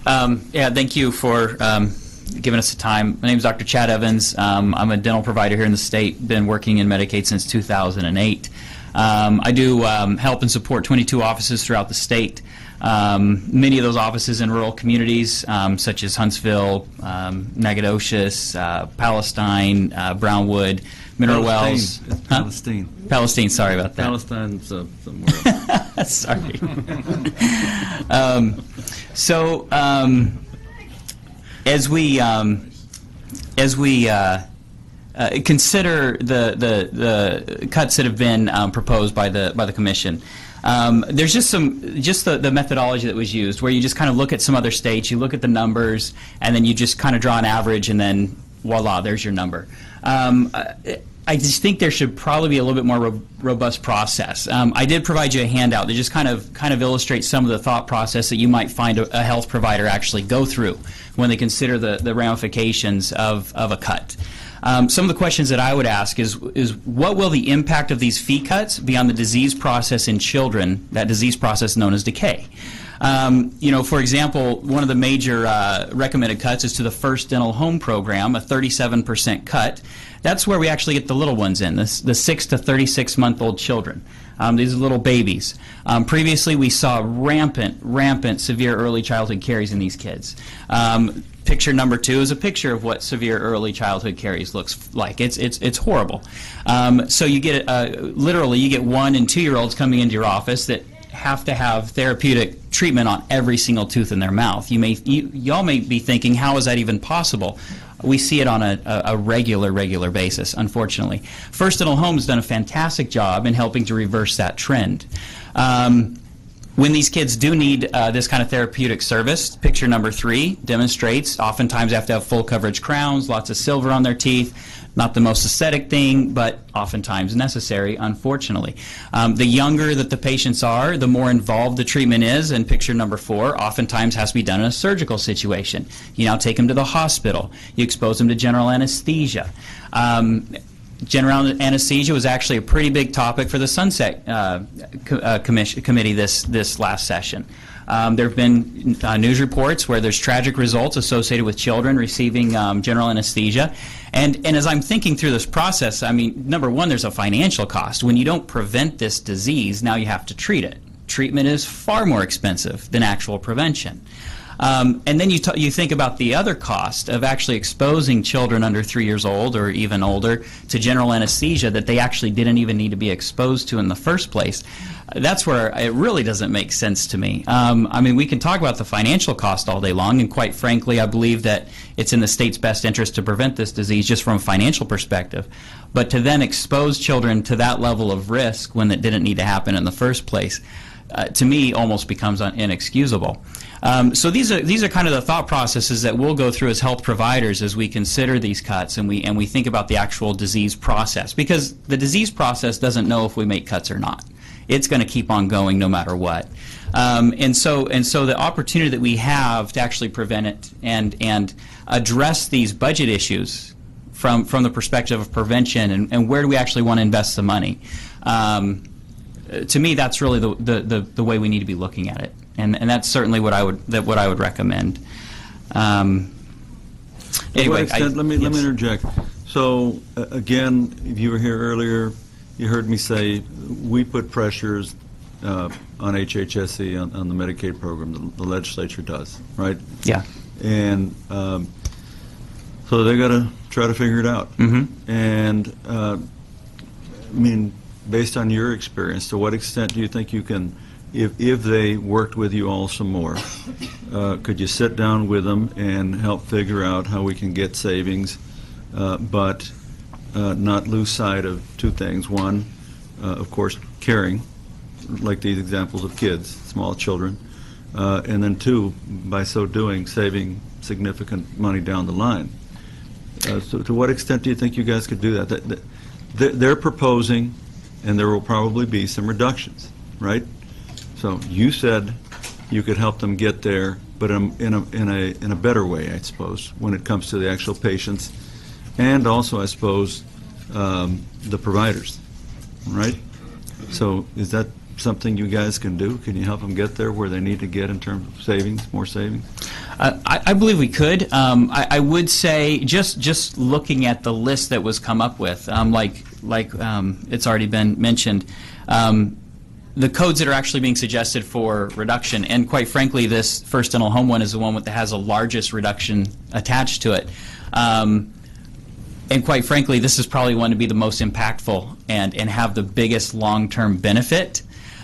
Yeah, thank you for giving us the time. My name is Dr. Chad Evans. I'm a dental provider here in the state. Been working in Medicaid since 2008. I do help and support 22 offices throughout the state. Many of those offices in rural communities, such as Huntsville, Nacogdoches, Palestine, Brownwood, Mineral Wells. It's Palestine. Palestine, sorry about that. Palestine's somewhere else. Sorry. As we consider the cuts that have been proposed by the commission, there's just the methodology that was used, where you just kind of look at some other states, you look at the numbers, and then you just kind of draw an average, and then voila, there's your number. I just think there should probably be a little bit more robust process. I did provide you a handout that just kind of illustrates some of the thought process that you might find a health provider actually go through when they consider the ramifications of a cut. Some of the questions that I would ask is what will the impact of these fee cuts be on the disease process in children, that disease process known as decay? For example, one of the major recommended cuts is to the First Dental Home program, a 37% cut. That's where we actually get the little ones in, the 6 to 36-month-old children. These are little babies. Previously, we saw rampant severe early childhood caries in these kids. Picture number 2 is a picture of what severe early childhood caries looks like. It's horrible. So you get literally you get 1 and 2-year-olds coming into your office that have to have therapeutic treatment on every single tooth in their mouth. Y'all may be thinking, how is that even possible? We see it on a regular basis, unfortunately. First Dental Home has done a fantastic job in helping to reverse that trend. When these kids do need this kind of therapeutic service, picture number 3 demonstrates oftentimes they have to have full coverage crowns, lots of silver on their teeth. Not the most aesthetic thing, but oftentimes necessary, unfortunately. The younger that the patients are, the more involved the treatment is, and picture number 4 oftentimes has to be done in a surgical situation. You now take them to the hospital. You expose them to general anesthesia. General anesthesia was actually a pretty big topic for the Sunset Committee this last session. There have been news reports where there's tragic results associated with children receiving general anesthesia. And as I'm thinking through this process, I mean, number 1, there's a financial cost. When you don't prevent this disease, now you have to treat it. Treatment is far more expensive than actual prevention. And then you think about the other cost of actually exposing children under 3 years old or even older to general anesthesia that they actually didn't even need to be exposed to in the first place. That's where it really doesn't make sense to me. I mean, we can talk about the financial cost all day long, and quite frankly, I believe that it's in the state's best interest to prevent this disease just from a financial perspective. But to then expose children to that level of risk when it didn't need to happen in the first place, to me, almost becomes inexcusable. So these are kind of the thought processes that we'll go through as health providers as we consider these cuts and we think about the actual disease process, because the disease process doesn't know if we make cuts or not. It's going to keep on going no matter what. And so the opportunity that we have to actually prevent it and address these budget issues from the perspective of prevention and where do we actually want to invest the money. To me, that's really the way we need to be looking at it, and that's certainly what I would recommend. Anyway, let me interject. So again, if you were here earlier, you heard me say we put pressures on HHSC on the Medicaid program. The legislature does, right? Yeah. And so they got to try to figure it out. Mm-hmm. And I mean, based on your experience, to what extent do you think you can, if they worked with you all some more, could you sit down with them and help figure out how we can get savings, but not lose sight of 2 things. One, of course, caring, like these examples of kids, small children, and then 2, by so doing, saving significant money down the line. So to what extent do you think you guys could do that? They're proposing, and there will probably be some reductions, right? So you said you could help them get there, but in a better way, I suppose, when it comes to the actual patients, and also, I suppose, the providers, right? So is that something you guys can do? Can you help them get there where they need to get in terms of savings, more savings? I believe we could. I would say just looking at the list that was come up with, like it's already been mentioned, the codes that are actually being suggested for reduction, and quite frankly, this first dental home one is the one that has the largest reduction attached to it. And quite frankly, this is probably one to be the most impactful and have the biggest long-term benefit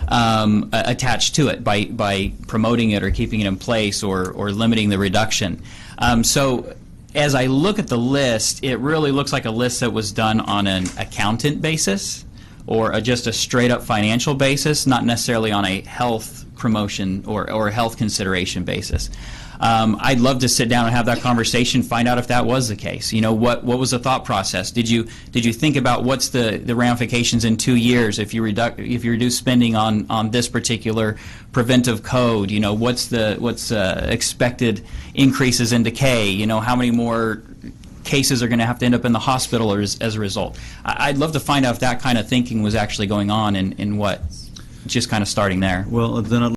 attached to it by promoting it or keeping it in place or limiting the reduction. So as I look at the list, it really looks like a list that was done on an accountant basis or just a straight-up financial basis, not necessarily on a health promotion or health consideration basis. I'd love to sit down and have that conversation, find out if that was the case. You know, what was the thought process? Did you think about what's the ramifications in 2 years if you reduce spending on this particular preventive code? You know, what's expected increases in decay? You know, how many more cases are going to have to end up in the hospital as a result? I'd love to find out if that kind of thinking was actually going on and what, just kind of starting there. Well, then I'd